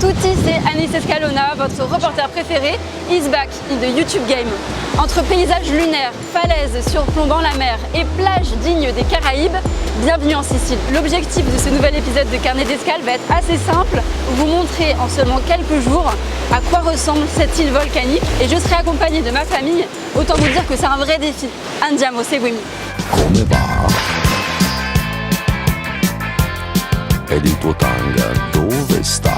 tutti, c'est Anis Escalona, votre reporter préféré, is back in the YouTube game. Entre paysages lunaires, falaises surplombant la mer et plages dignes des Caraïbes, bienvenue en Sicile. L'objectif de ce nouvel épisode de Carnet d'Escale va être assez simple, vous montrer en seulement quelques jours à quoi ressemble cette île volcanique et je serai accompagnée de ma famille, autant vous dire que c'est un vrai défi. Andiamo, seguimi. Come va? Ed il tuo tanga dove sta?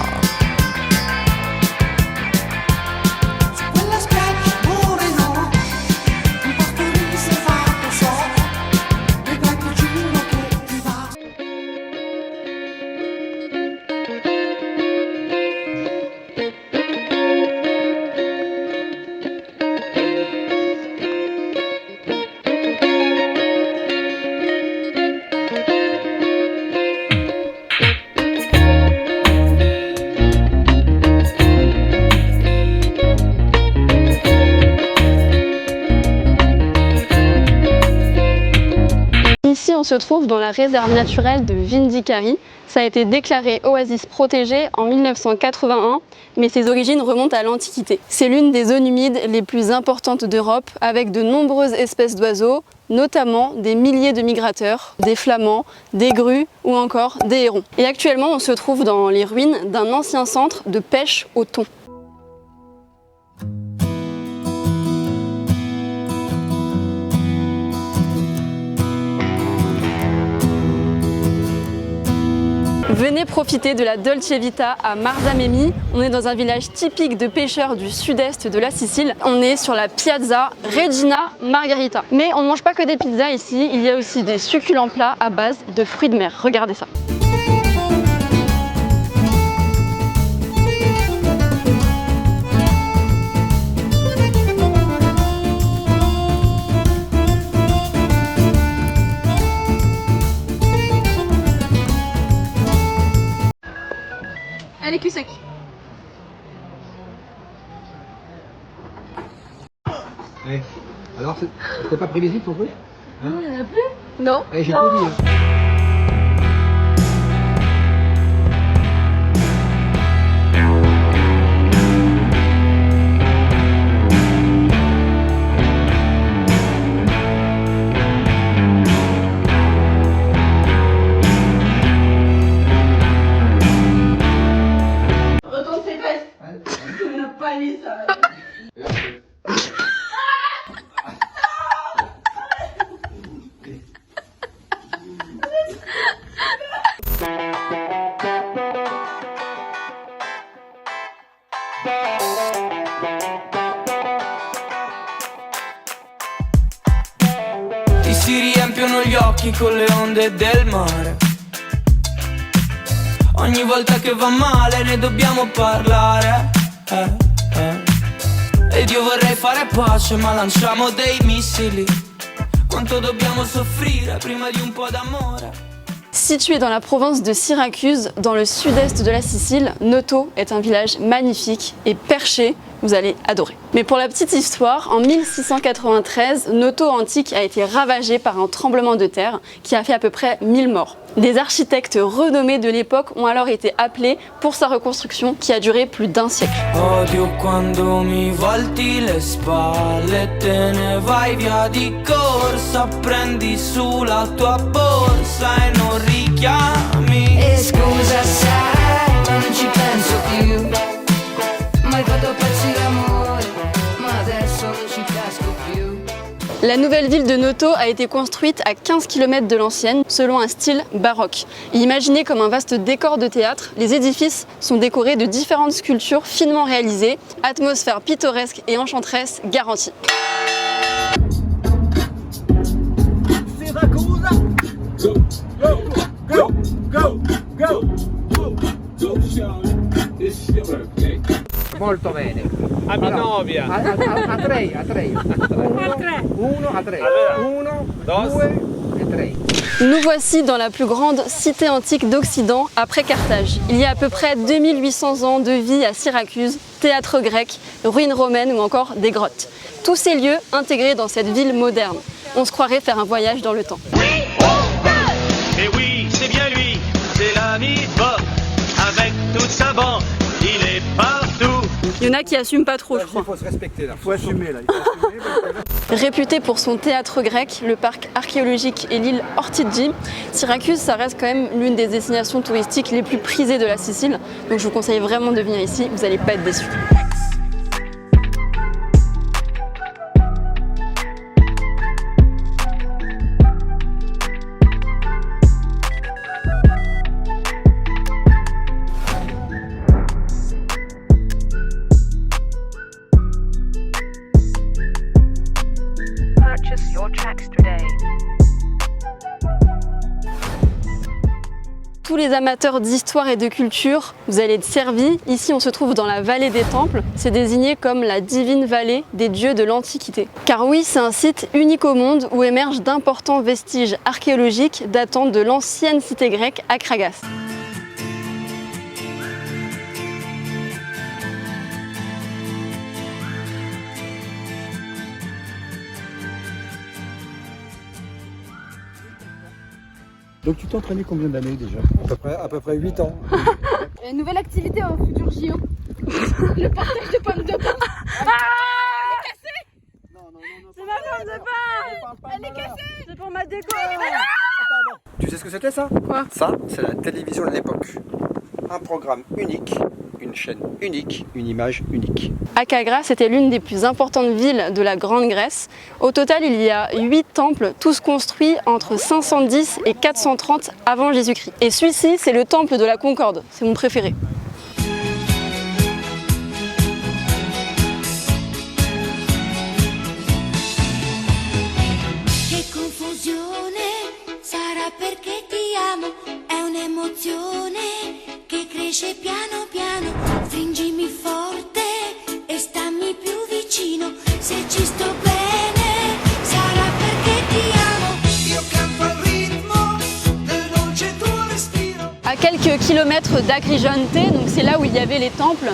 Ici, on se trouve dans la réserve naturelle de Vindicari. Ça a été déclaré oasis protégée en 1981, mais ses origines remontent à l'Antiquité. C'est l'une des zones humides les plus importantes d'Europe, avec de nombreuses espèces d'oiseaux, notamment des milliers de migrateurs, des flamands, des grues ou encore des hérons. Et actuellement, on se trouve dans les ruines d'un ancien centre de pêche au thon. Venez profiter de la Dolce Vita à Marzamemi. On est dans un village typique de pêcheurs du sud-est de la Sicile. On est sur la Piazza Regina Margherita. Mais on ne mange pas que des pizzas ici, il y a aussi des succulents plats à base de fruits de mer. Regardez ça. Allez, cul sec. Ouais. Alors, c'était pas prévisible ton truc hein? Il n'y en a plus? Non. J'ai tout dit. Hein. Ti si riempiono gli occhi con le onde del mare. Ogni volta che va male ne dobbiamo parlare. Ed io vorrei fare pace ma lanciamo dei missili. Quanto dobbiamo soffrire prima di un po' d'amore. Situé dans la province de Syracuse, dans le sud-est de la Sicile, Noto est un village magnifique et perché, vous allez adorer. Mais pour la petite histoire, en 1693, Noto antique a été ravagé par un tremblement de terre qui a fait à peu près 1000 morts. Des architectes renommés de l'époque ont alors été appelés pour sa reconstruction qui a duré plus d'1 siècle. Odio quando mi volti le spalle, te ne vai via di corsa, prendi su la tua borsa e non richiami. E scusa sai, ma non ci penso più. Mai fatto pezzi d'amore, ma adesso non ci casco più. La nouvelle ville de Noto a été construite à 15 km de l'ancienne, selon un style baroque. Et imaginé comme un vaste décor de théâtre, les édifices sont décorés de différentes sculptures finement réalisées, atmosphère pittoresque et enchanteresse garantie. Molto bene. A Minovia. A tre. Uno, a tre. Uno, due e tre. Nous voici dans la plus grande cité antique d'Occident, après Carthage. Il y a à peu près 2800 ans de vie à Syracuse, théâtre grec, ruines romaines ou encore des grottes. Tous ces lieux intégrés dans cette ville moderne. On se croirait faire un voyage dans le temps. Et oui, c'est bien lui, c'est l'ami Bob, avec toute sa bande. il est partout. Il y en a qui assument pas trop, je crois. Il faut se respecter là, il faut assumer là. Il faut assumer parce que là... Réputé pour son théâtre grec, le parc archéologique et l'île Ortigi, Syracuse, ça reste quand même l'une des destinations touristiques les plus prisées de la Sicile. Donc je vous conseille vraiment de venir ici, vous n'allez pas être déçus. Purchase your tracks today. Tous les amateurs d'histoire et de culture, vous allez être servis. Ici, on se trouve dans la vallée des temples. C'est désigné comme la divine vallée des dieux de l'Antiquité. Car oui, c'est un site unique au monde où émergent d'importants vestiges archéologiques datant de l'ancienne cité grecque Akragas. Donc tu t'es entraîné combien d'années déjà? À peu près 8 ans. Une nouvelle activité au futur JO. Le partage de pommes de terre. C'est ma femme de pain! Elle est cassée. C'est pour ma déco! Tu sais ce que c'était ça? Quoi? Ça, c'est la télévision de l'époque. Un programme unique, une chaîne unique, une image unique. Akragas était l'une des plus importantes villes de la Grande Grèce. Au total, il y a 8 temples, tous construits entre 510 et 430 avant Jésus-Christ. Et celui-ci, c'est le temple de la Concorde, c'est mon préféré. Che confusione, sarà perché ti amo, è un'emozione che cresce piano piano, stringimi forte e stammi più vicino, se ci sto bene, sarà perché ti amo, io canto al ritmo del dolce tuo respiro. À quelques kilomètres d'Akrigionte, donc c'est là où il y avait les temples,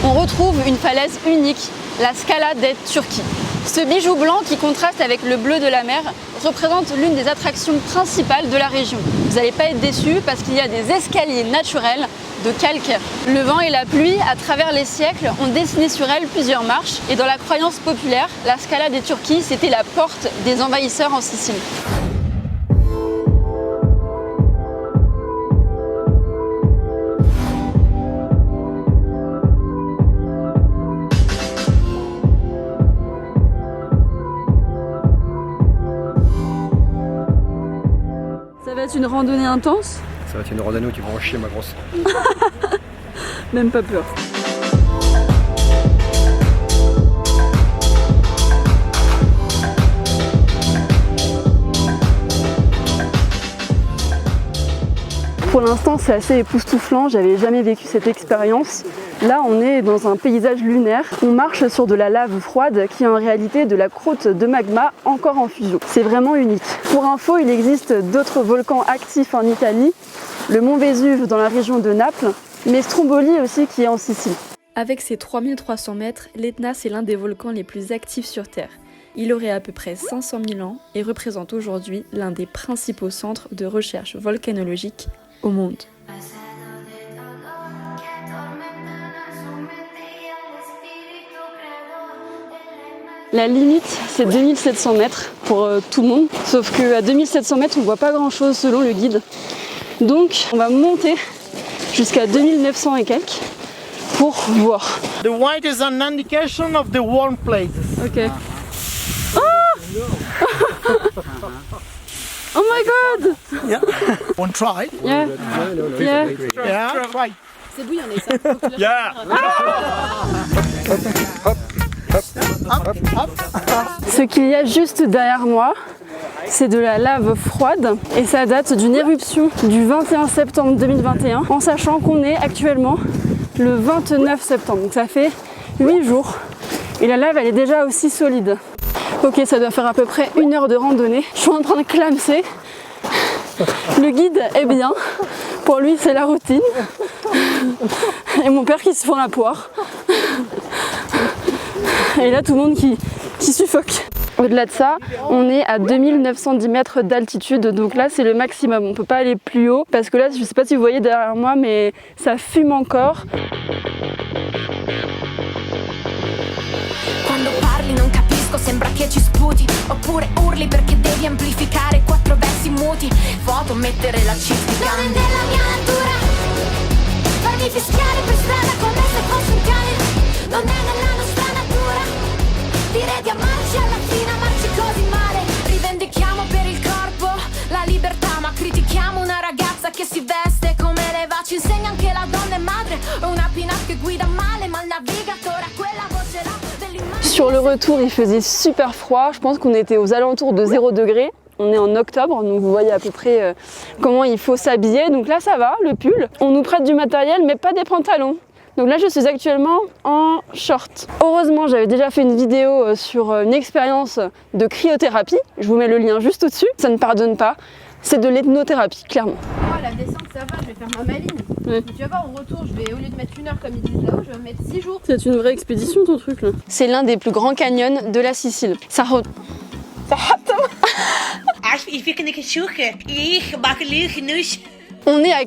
on retrouve une falaise unique, la Scala des Turchi. Ce bijou blanc qui contraste avec le bleu de la mer représente l'une des attractions principales de la région. Vous n'allez pas être déçus parce qu'il y a des escaliers naturels de calcaire. Le vent et la pluie, à travers les siècles, ont dessiné sur elle plusieurs marches et dans la croyance populaire, la Scala des Turchi, c'était la porte des envahisseurs en Sicile. Ça va être une randonnée intense? Ça va être une randonnée où tu vas en chier ma grosse. Même pas peur. Pour l'instant, c'est assez époustouflant, j'avais jamais vécu cette expérience. Là, on est dans un paysage lunaire. On marche sur de la lave froide qui est en réalité de la croûte de magma encore en fusion. C'est vraiment unique. Pour info, il existe d'autres volcans actifs en Italie, le mont Vésuve dans la région de Naples, mais Stromboli aussi qui est en Sicile. Avec ses 3300 mètres, l'Etna c'est l'un des volcans les plus actifs sur Terre. Il aurait à peu près 500 000 ans et représente aujourd'hui l'un des principaux centres de recherche volcanologique au monde. La limite, c'est 2700 mètres pour tout le monde, sauf qu'à 2700 mètres, on ne voit pas grand-chose selon le guide. Donc, on va monter jusqu'à 2900 et quelques pour voir. The white is an indication of the warm places. Ok. Oh, oh my god! Yeah. One try. Yeah. Yeah. Yeah. Try. C'est bouillant, mais ça. Yeah. Ce qu'il y a juste derrière moi, c'est de la lave froide et ça date d'une éruption du 21 septembre 2021, en sachant qu'on est actuellement le 29 septembre, donc ça fait 8 jours et la lave elle est déjà aussi solide. Ok, ça doit faire à peu près 1 heure de randonnée, je suis en train de clamser, le guide est bien, pour lui c'est la routine et mon père qui se fend la poire. Et là tout le monde qui suffoque. Au-delà de ça, on est à 2910 mètres d'altitude, donc là c'est le maximum. On peut pas aller plus haut parce que là, je sais pas si vous voyez derrière moi, mais ça fume encore. Quando parli non capisco, sembra che ci sputi. Oppure urli perché devi amplificare 4 versi muti. Foto, mettere la cistica. Non è nella mia natura farmi fischiare per strada come se fossi un cane. Non è nella nostra natura dire di amarci alla fine, amarci così male. Rivendichiamo per il corpo la libertà, ma critichiamo una ragazza che si veste come le va. Ci insegna anche la donna è madre. O una pin-up che guida male, ma il navigatore ha quella voce là. Sur le retour, il faisait super froid. Je pense qu'on était aux alentours de 0 degré. On est en octobre, donc vous voyez à peu près comment il faut s'habiller. Donc là, ça va, le pull. On nous prête du matériel, mais pas des pantalons. Donc là, je suis actuellement en short. Heureusement, j'avais déjà fait une vidéo sur une expérience de cryothérapie. Je vous mets le lien juste au-dessus. Ça ne pardonne pas. C'est de l'ethnothérapie, clairement. Moi, la descente, ça va, je vais faire ma maline. Ouais. Tu vas voir, au retour, je vais, au lieu de mettre 1 heure comme ils disent là-haut, je vais mettre 6 jours. C'est une vraie expédition, ton truc, là. C'est l'un des plus grands canyons de la Sicile. On est à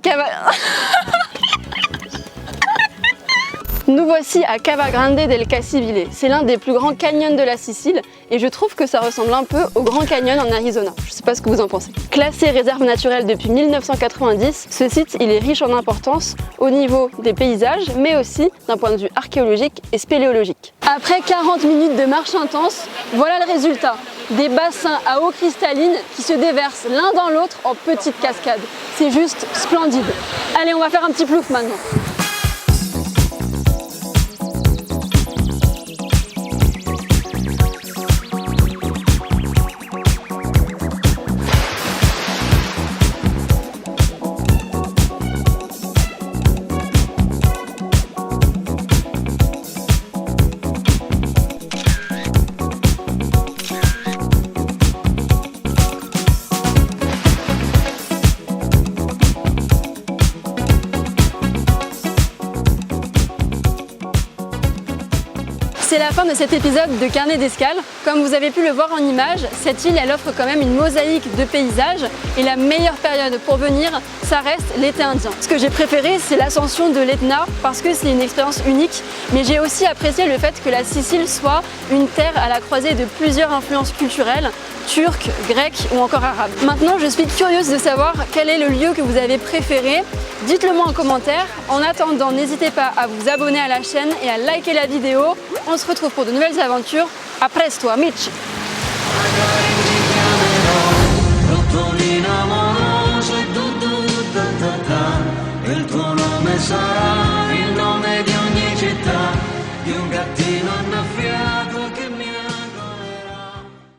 Nous voici à Cava Grande del Casibile. C'est l'un des plus grands canyons de la Sicile et je trouve que ça ressemble un peu au Grand Canyon en Arizona. Je sais pas ce que vous en pensez. Classé réserve naturelle depuis 1990, ce site il est riche en importance au niveau des paysages mais aussi d'un point de vue archéologique et spéléologique. Après 40 minutes de marche intense, voilà le résultat. Des bassins à eau cristalline qui se déversent l'un dans l'autre en petites cascades. C'est juste splendide. Allez, on va faire un petit plouf maintenant. C'est la fin de cet épisode de Carnet d'escale. Comme vous avez pu le voir en image, cette île elle offre quand même une mosaïque de paysages et la meilleure période pour venir, ça reste l'été indien. Ce que j'ai préféré, c'est l'ascension de l'Etna parce que c'est une expérience unique, mais j'ai aussi apprécié le fait que la Sicile soit une terre à la croisée de plusieurs influences culturelles, turques, grecques ou encore arabes. Maintenant, je suis curieuse de savoir quel est le lieu que vous avez préféré. Dites-le moi en commentaire. En attendant, n'hésitez pas à vous abonner à la chaîne et à liker la vidéo. On se retrouve pour de nouvelles aventures. A presto, amici! Il tuo nome sarà